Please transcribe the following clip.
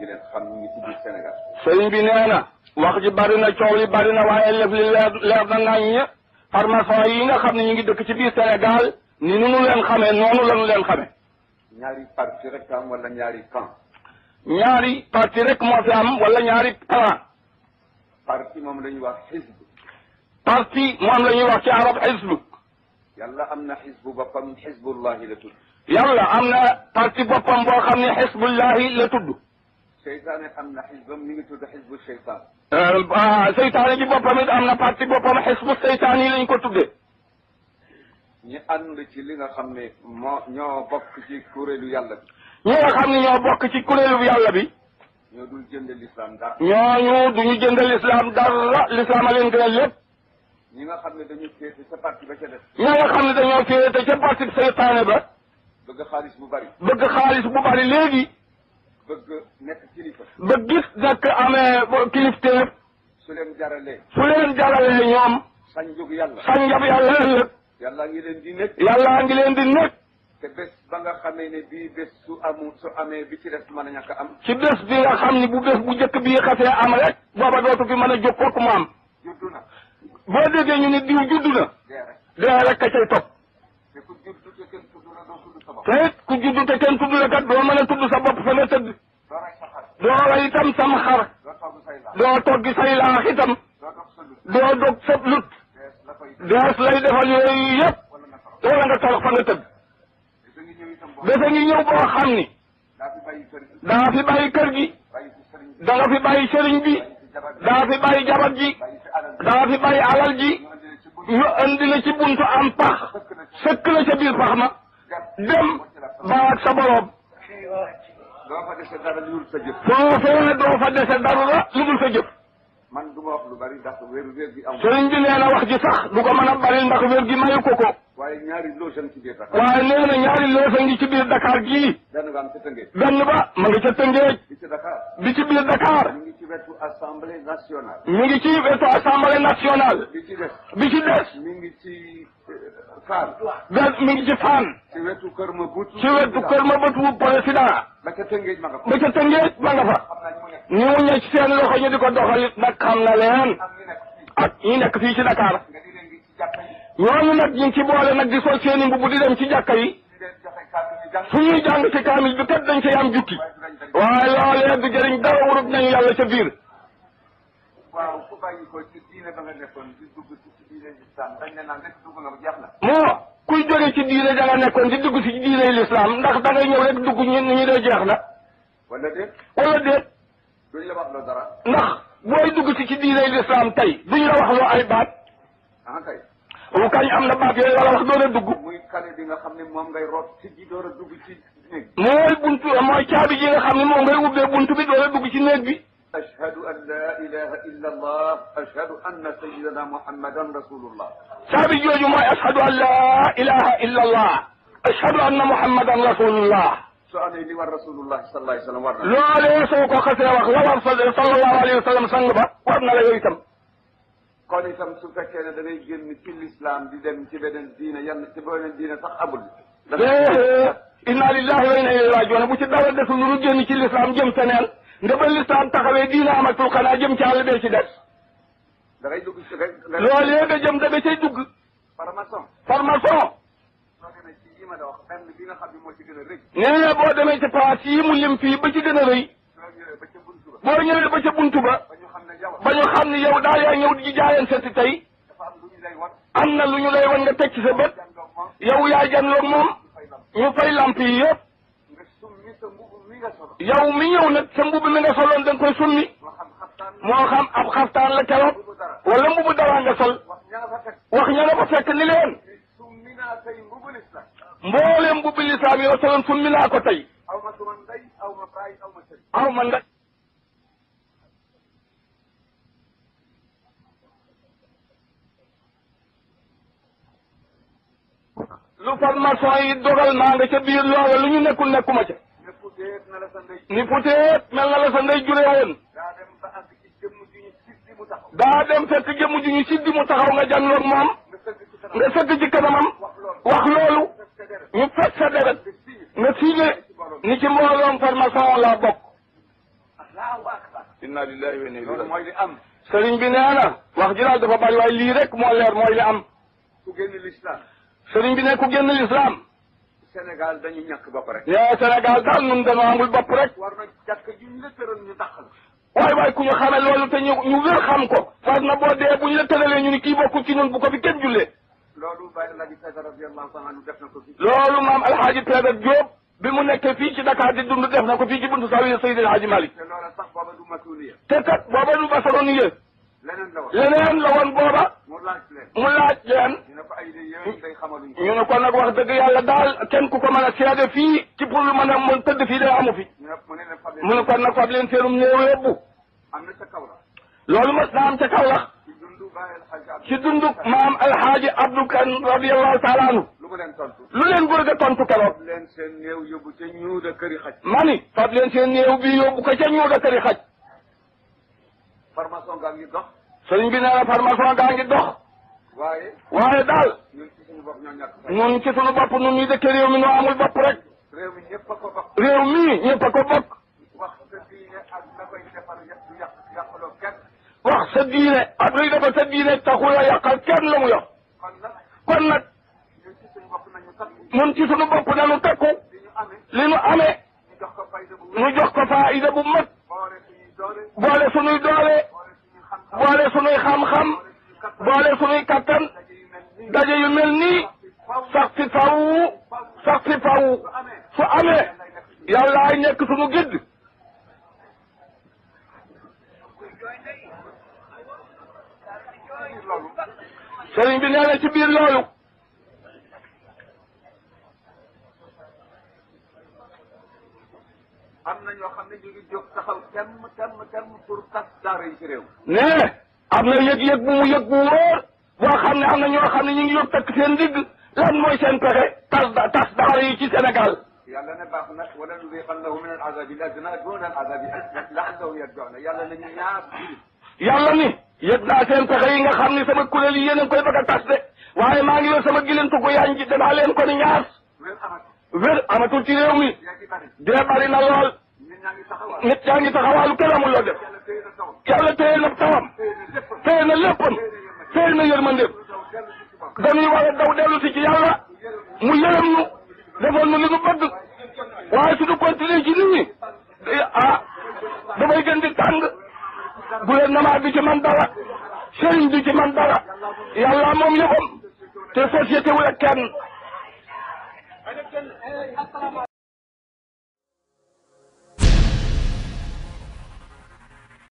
ngi leen xam ñu ngi ci biir Sénégal. sëriñ bi nee na wax ji bari na coow li bari na waaye lëf li leer na naññ formation yi nga xam ne ñu ngi dëkk ci biir Sénégal ni nu leen xamee noonu la nu leen xamee. ñaari parti rek am wala ñaari camp. ñaari parti rek moo fi am wala ñaari plan. parti moom la ñuy wax xisb. parti moom la ñuy wax ci arab xisb. yàlla am na xisbu boppam xisbullahi la tudd. yàlla am na parti boppam boo xam ne xisbullahi la tudd. seytaane am na xisbam mi ngi tudd xisbu seytaan. seytaane ji boppam it am na parti boppam xisbu seytaan yi lañ ko tuddee. ñi ànd ci li nga xam ne ñoo bokk ci kuréelu yàlla bi. ñi nga xam ne ñoo bokk ci kuréelu yàlla bi. ñoo dul jënd l'islam dara. ñooñu duñu jënd l'islam dara l'islam a leen gënal lépp. ñi nga xam ne dañu féete ca parti ba ca def. ñi nga xam ne dañoo féete ca parti seytaane ba. bëgg xaalis bu bari. bëgg xaalis bu bari léegi. bëgg nekk kilifa. ba gis nekk amee kilifteef. su leen jaralee. su leen jaralee ñoom. sañ jóg yàlla. sañ njab yàlla ëllëg. yàlla ngi leen di nekk. yàlla ngi leen di nekk. te bés ba nga xamee ne bii bés su amee bi ci des mën a ñàkk am. ci bés bi nga xam ni bu bés bu njëkk bii xasee am rek. booba dootu fi mën a jóg kooku mu am. juddu na. boo déggee ñu ne diw juddu na. dee rek ka cay topp. te ku juddu te kenn tudd la doo tudd sa bopp. te it ku juddu te kenn tudd la kat doo mën a tudd sa bopp fa nga tëdd. doo rey sa xar. doo rey itam sam xar. doo togg say laax. doo toggi say laax itam. doo dog sa lut. doo dog sa lut. dees la koy. dees lay defal yooyu yëpp. wala nga torox. wala nga torox fa nga tëdd. te ngi ñëw itam boo. bés a ngi ñëw boo xam ni. daa fi bàyyi kër gi. daa fi bàyyi kër gi. bàyyi fi sëriñ bi. da nga fi bàyyi sëriñ bi. bàyyi fi jabar bi. daa fi bàyyi jabar ji. bàyyi fi alal bi. daa fi bàyyi alal ji. ñu andi leen ci bunt. ñu andi la ci buntu am pax. sëkk la ca biir pax ma. dem ba ak sa borom. doo fa dese dara lu dul sa jëf. foofee doo fa dese dara lu dul sa jëf. man du ma wax lu bari ndax wér gi am. sëriñ bi nee na wax ji sax du ko mën a bari ndax wér gi mayu ko ko. waaye ñaari loge ci biir Dakar. waaye nee na ñaari loosa ngi ci biir Dakar gii. benn nga am ca Tëngéej. benn ba ma ngi ca Tëngéej. bi ci Dakar. bi ci biir Dakar. mi ngi ci wetu assemblée nationale. mi ngi ci wetu assemblée nationale. bi ci des. bi ci des. mi ngi ci Fann. mi ngi ci Fann. ci wetu Kër Maboutou. ci wetu Kër Maboutou président. ba ca Tëngéej ma nga fa. ba ca Tëngéej ma nga fa. xam naa ñu ne ci seen loxo ñu di ko doxalit nag xam na leen. am ñu nekk fii. ak ñi nekk fii ci Dakar. nga di leen di ci jàkka yi. ñooñu nag ñu ngi ci boole nag di sol seeni mbubb di dem ci jàkka yi. di leen joxe kàddu ñu jàng. fu ñuy jàng ci kaamil bi kat dañ cay am jukki. waaye loolee du jëriñ dara wurut nañu yàlla ca biir. waaw ku bàyyi ko ci diine ba nga nekkoon di dugg ci diine islam dañ ne naan rek dugg nga ba jeex na. moo kuy jóge ci diine da nga nekkoon di dugg ci diine l'islam ndax da ngay ñëw rek dugg ñu dee jeex na. wala déet. wala déet. duñ la wax loo dara. ndax booy dugg ci diine l'islam tey duñ la wax loo ay baat. ah kay. bu kañ am na baat yooyu la wax door a dugg. muy kane bi nga xam ne moom ngay root ci ji door a dugg ci néeg. mooy buntu mooy caabi ji nga xam ne moom ngay ubbee buntu bi door a dugg ci néeg bi. ashhadu an la ilaha illa allah ashhadu anna sayyidana muhammadan rasulullah. caabi jooju mooy ashhadu an la ilaha illa allah ashhadu anna muhammadan rasulullah. soo amee li war rasulullah sallallahu alayhi wa sallam war na. loolee soo ko xasee wax la war sallallahu alayhi wa sallam sang ba war na la yow itam. kon itam su fekkee ne da ngay génn ci l'islam di dem ci beneen diine yan ci beneen diine sax amul. inna lillahi wa inna ilayhi rajiun bu ci dara desul lu génn ci l'islam jëm feneen nga ba l'islam taxawee diine amatul xanaa jëm ci àll bee ci des. da ngay dugg ci rek. loolee nga jëm da nga cay dugg. formation. formation. soo demee ci yi ma la wax benn bi nga xam ne moo ci gën a rëy. nee na boo demee ci place yi mu lim fii ba ci gën a rëy. soo ñëwee ba ca buntu ba. boo ñëwee ba ca buntu ba. ba ñu xam ne yow. ba ñu xam ne yow daa yaa ñëw di jaayeen seeti tey. dafa am lu ñu lay wan. am na lu ñu lay wan nga teg ci sa bët. jàndoog moom. yow yaa janloog moom. ñu fay lamp yi yëpp. nga summi sa mbubb mi nga solo. yow mi ñëw nag sa mbubb mi nga soloon da nga koy summi. moo xam xaftaan. moo xam ab xaftaan la keroog. wala mbubu dara nga sol. wax ña nga fa fekk. wax ña nga fa fekk ni leen. summi naa say mbubu lislam. mboolem mbubbi lislaam yoo soloon summi naa ko tey. aw ma suma ndey aw ma baay aw ma sëriñ. aw ma nda lu formation yi dogal maa nga ca biir loola lu ñu nekkul nekkuma ca. ne puteet na la sa ndey. ni puteet mel na la sa ndey juree woon. daa dem ba àgg ci jëmm ju ñu siddi mu taxaw. daa dem fekk jëmm ju ñu siddi mu taxaw nga jànloog moom. nga sëgg ci kanamam. wax loolu. ñu fekk sa deret. nga signé ni ci mbooloom formation la bokk. inna lillahi wa inna ilayhi loolu mooy li am. sëriñ bi nee na wax ji daal dafa bari waaye lii rek moo leer mooy li am. ku génn l'islam. sëriñ bi ne ku génn l'islam. Sénégal dañu ñàkk bopp rek. nee Sénégal daal nun dañoo amul bopp rek. war na jàkk juñ la tëral ñu dàqal. waay ku ñu xamee loolu te ñu wér xam ko. war na boo dee bu ñu la tëralee ñu ni kii bokkul ci ñun bu ko fi kenn jullee. loolu Baye El Hadj Pedre radiyallahu ta'ala anhu def na ko fi. loolu maam Alhaji Pedre Diop bi mu nekkee fii ci Dakar di dund def na ko fii ci buntu Zawiya Seydi El Hadji Malick. te loola sax booba du masuliya. te kat booba du maçonnier. leneen la woon booba. mu laaj leen. ñu ne ko ay de yéen day xamaluñ ko. ñu ne ko nag wax dëgg yàlla daal kenn ku ko mën a seede fii ci pour lu mën a mën tëdd fii day amu fi. mu ne ko nag fab leen seenum néew yóbbu. am na ca kaw la. loolu mas na am ca kaw la. ci dundu maam Alhaaji Abdou Kane radiyallahu taala anhu. lu mu leen tontu. lu leen góor ga tontu keroog. fab leen seen néew yóbbu ca ñuuda këri xaj. mani fab leen seen néew bi yóbbu ko ca ñuuda këri xaj. formation gaa ngi dox. sëriñ bi nee na formation gaa ngi dox. waaye daal. ñun ci suñu bopp ñoo ñàkk. ñun ci suñu bopp ñun ñi dëkk réew mi ñoo amul bopp rek. réew mi ñëpp a ko bokk. réew mi ñëpp a ko bokk. wax sa diine ak la koy defar du yàqaloo kenn. wax sa diine ak luy defar sa diine taxul a yàqal kenn la mu yor. kon nag. ñun ci suñu bopp nañu takku. li ñu amee. ñu jox ko faayida bu mat. boole suñuy doole. boole suñuy xam-xam. boole suñuy kattan. daje yu mel nii. sax si faw. su amee. yàlla ay nekk suñu gidd. sëriñ bi nee na ci biir loolu. am na ñoo xam ne ñu ngi jóg taxaw temm pour tas daara yi ci réew. nee am na yëg-yëg bu mu yëg bu wóor boo xam ne am na ñoo xam ne ñu ngi yóbbu takk seen digg lan mooy seen pexe tas daara yi ci Sénégal. yàlla ne baax na wala nuziqannahum min al-azabi al-adna duna al-azabi al-akbar la'allahum yarji'un yàlla nañu ñaar. yàlla ni yëg naa seen pexe yi nga xam ni sama kuréel yi yéen a ngi koy bëgg a tas de waaye maa ngi yor sama gilintu gu yaañ ji danaa leen ko ni ñaar. wér amatul ci réew mi. dee bari na lool. nit yaa ngi taxawaalu kenn amul loo def. yàlla téye na tawam. téye na léppam. téye na yërmandeem. dañuy war a daw dellu si ci yàlla. mu yërëm ñu. defoon nu li nu bëgg. waaye suñu continuer ci nit ñi. damay gën di tàng. gouvernement bi ci man dara. sëriñ bi ci man dara. yàlla moom yëppam. te société wu la kenn.